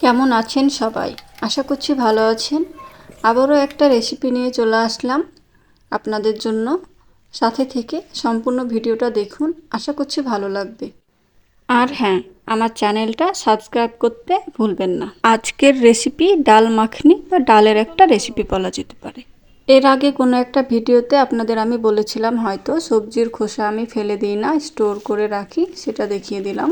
কেমন আছেন সবাই? আশা করছি ভালো আছেন। আবারও একটা রেসিপি নিয়ে চলে আসলাম আপনাদের জন্য। সাথে থেকে সম্পূর্ণ ভিডিওটা দেখুন, আশা করছি ভালো লাগবে। আর হ্যাঁ, আমার চ্যানেলটা সাবস্ক্রাইব করতে ভুলবেন না। আজকের রেসিপি ডাল মাখনি বা ডালের একটা রেসিপি বলা যেতে পারে। এর আগে কোনো একটা ভিডিওতে আপনাদের আমি বলেছিলাম হয়তো সবজির খোসা আমি ফেলে দিই না, স্টোর করে রাখি, সেটা দেখিয়ে দিলাম।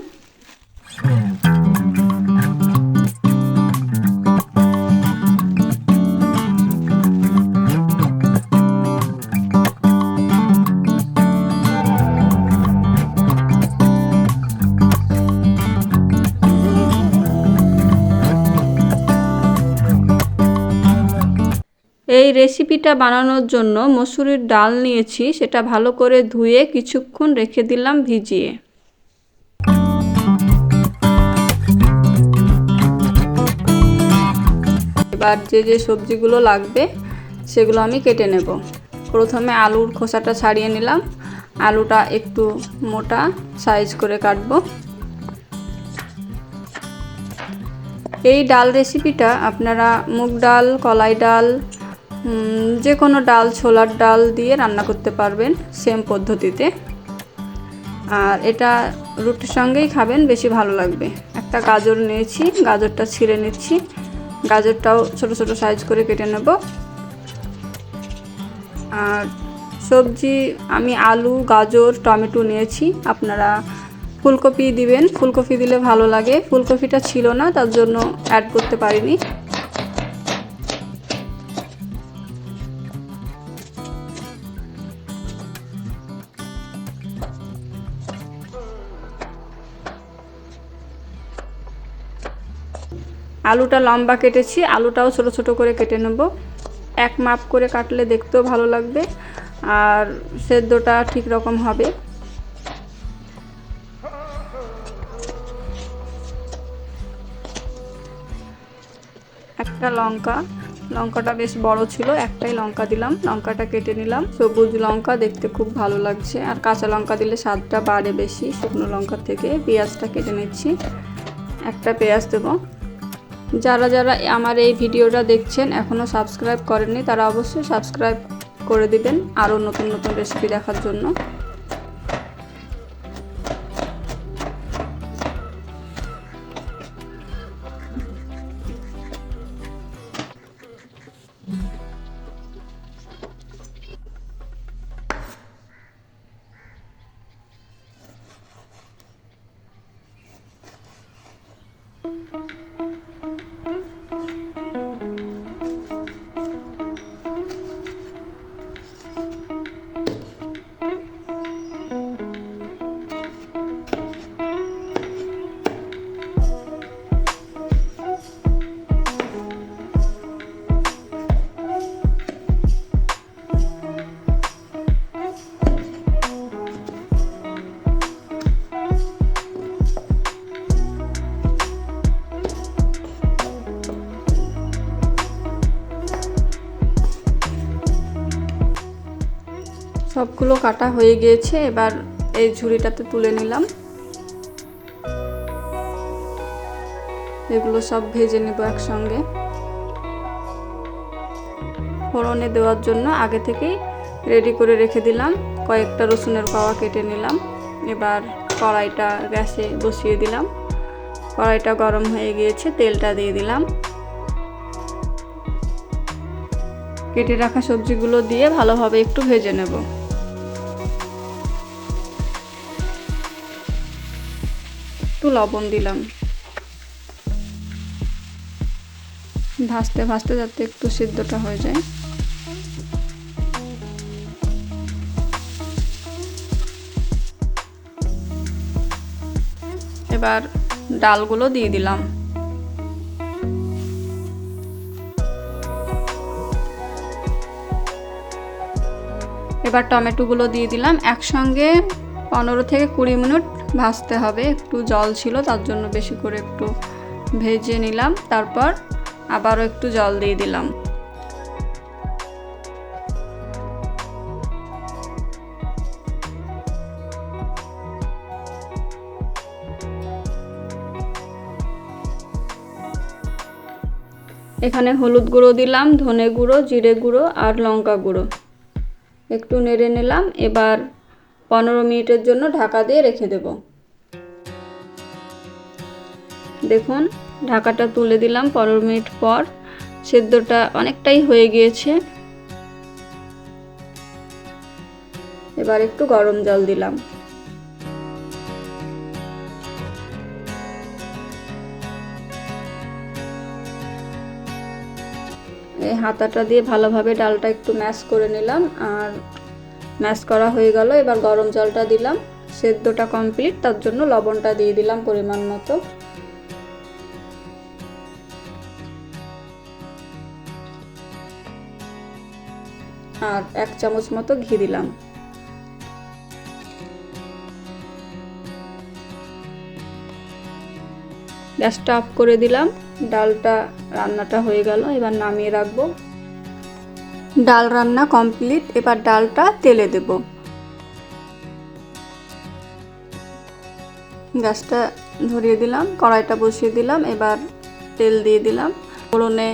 এই রেসিপিটা বানানোর জন্য মসুরির ডাল নিয়েছি, সেটা ভালো করে ধুয়ে কিছুক্ষণ রেখে দিলাম ভিজিয়ে। এবার যে সবজিগুলো লাগবে সেগুলো আমি কেটে নেব। প্রথমে আলুর খোসাটা ছাড়িয়ে নিলাম। আলুটা একটু মোটা সাইজ করে কাটবো। এই ডাল রেসিপিটা আপনারা মুগ ডাল, কলাই ডাল, যে কোনো ডাল, ছোলার ডাল দিয়ে রান্না করতে পারবেন সেম পদ্ধতিতে। আর এটা রুটির সঙ্গেই খাবেন, বেশি ভালো লাগবে। একটা গাজর নিয়েছি, গাজরটা ছিঁড়ে নিচ্ছি। গাজরটাও ছোট ছোট সাইজ করে কেটে নেব। আর সবজি আমি আলু, গাজর, টমেটো নিয়েছি। আপনারা ফুলকপি দিবেন, ফুলকপি দিলে ভালো লাগে। ফুলকপিটা ছিল না, তার জন্য অ্যাড করতে পারিনি। আলুটা লম্বা কেটেছি, আলুটাও ছোট ছোট করে কেটে নেব। এক মাপ করে কাটলে দেখতেও ভালো লাগবে আর সেদ্ধটা ঠিক রকম হবে। একটা লঙ্কাটা বেশ বড় ছিল, একটাই লঙ্কা দিলাম। লঙ্কাটা কেটে নিলাম। সবুজ লঙ্কা দেখতে খুব ভালো লাগছে, আর কাঁচা লঙ্কা দিলে স্বাদটা বাড়ে বেশি শুকনো লঙ্কার থেকে। পেঁয়াজটা কেটে নিচ্ছি, একটা পেঁয়াজ দেবো। যারা যারা আমার এই ভিডিওটা দেখছেন এখনও সাবস্ক্রাইব করেননি, তারা অবশ্যই সাবস্ক্রাইব করে দিবেন আরও নতুন নতুন রেসিপি দেখার জন্য। সবগুলো কাটা হয়ে গিয়েছে, এবার এই ঝুড়িটাতে তুলে নিলাম। এগুলো সব ভেজে নেব একসঙ্গে। ফোড়নে দেওয়ার জন্য আগে থেকেই রেডি করে রেখে দিলাম। কয়েকটা রসুনের কোয়া কেটে নিলাম। এবার কড়াইটা গ্যাসে বসিয়ে দিলাম। কড়াইটা গরম হয়ে গিয়েছে, তেলটা দিয়ে দিলাম। কেটে রাখা সবজিগুলো দিয়ে ভালোভাবে একটু ভেজে নেব। একটু লবণ দিলাম, ভাজতে ভাজতে যাতে একটু সিদ্ধটা হয়ে যায়। এবার ডালগুলো দিয়ে দিলাম। এবার টমেটোগুলো দিয়ে দিলাম। একসঙ্গে 15 থেকে 20 মিনিট ভাজতে হবে। একটু জল ছিল, তার জন্য বেশি করে একটু ভেজে নিলাম। তারপর আবারও একটু জল দিয়ে দিলাম। এখানে হলুদ গুঁড়ো দিলাম, ধনে গুঁড়ো, জিরে গুঁড়ো আর লঙ্কা গুঁড়ো। একটু নেড়ে নিলাম। এবার 15 মিনিটের জন্য ঢাকা দিয়ে রেখে দেব। দেখুন ঢাকাটা তুলে দিলাম 15 মিনিট পর। সেদ্ধটা অনেকটাই হয়ে গিয়েছে। এবার একটু গরম জল দিলাম। এই হাতাটা দিয়ে ভালোভাবে ডালটা একটু ম্যাশ করে নিলাম। আর ম্যাশ করা হয়ে গেল। এবার গরম জলটা দিলাম। সেদ্ধটা কমপ্লিট, তার জন্য লবণটা দিয়ে দিলাম পরিমাণ মতো। আর 1 চামচ মতো ঘি দিলাম। গ্যাসটা অফ করে দিলাম। ডালটা রান্নাটা হয়ে গেল। এবার নামিয়ে রাখবো। ডাল রান্না কমপ্লিট। এবার ডালটা তেলে দেব। গ্যাসটা ধরিয়ে দিলাম, কড়াইটা বসিয়ে দিলাম। এবার তেল দিয়ে দিলাম। ফোড়নে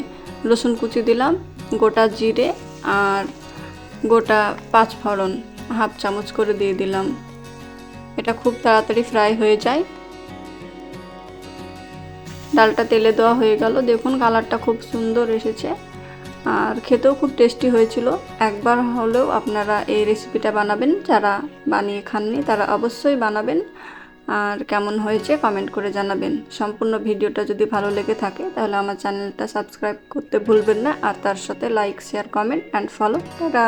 রসুন কুচি দিলাম, গোটা জিরে আর গোটা 5 ফোড়ন 1/2 চামচ করে দিয়ে দিলাম। এটা খুব তাড়াতাড়ি ফ্রাই হয়ে যায়। ডালটা তেলে দেওয়া হয়ে গেল। দেখুন কালারটা খুব সুন্দর এসেছে আর খেতেও খুব টেস্টি হয়েছিল। একবার হলেও আপনারা এই রেসিপিটা বানাবেন। যারা বানিয়ে খাননি তারা অবশ্যই বানাবেন। আর কেমন হয়েছে কমেন্ট করে জানাবেন। সম্পূর্ণ ভিডিওটা যদি ভালো লেগে থাকে তাহলে আমার চ্যানেলটা সাবস্ক্রাইব করতে ভুলবেন না। আর তার সাথে like, share, comment and follow. Tata.